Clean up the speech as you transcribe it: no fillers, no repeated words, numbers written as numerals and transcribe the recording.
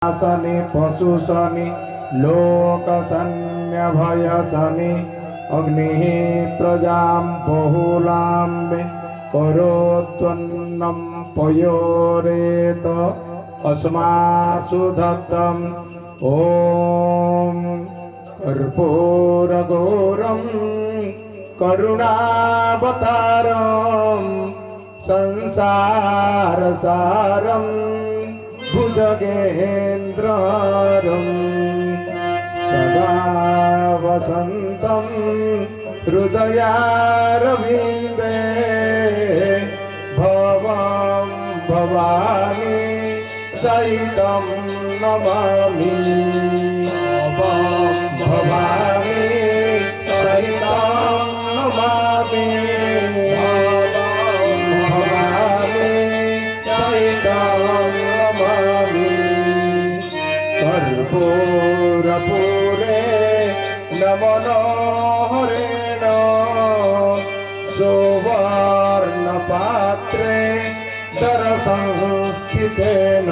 शनि पशु शनि लोक सन्यभय शनि अग्नि प्रजां बहुलां करोत्वन्नं पयोरेत अस्मासु दत्तम् ॐ कर्पूरगौरं करुणावतारं संसारसारं भुजगेन्द्रं सदा वसन्तं हृदयारविन्दे भवं भवानी सहितं नमामि भवं भवानी सहितं नमामि भवानी सहितं नमामि कर्पूरपूरे नमनोहरेण सुवर्णपात्रे दरसंस्थितेन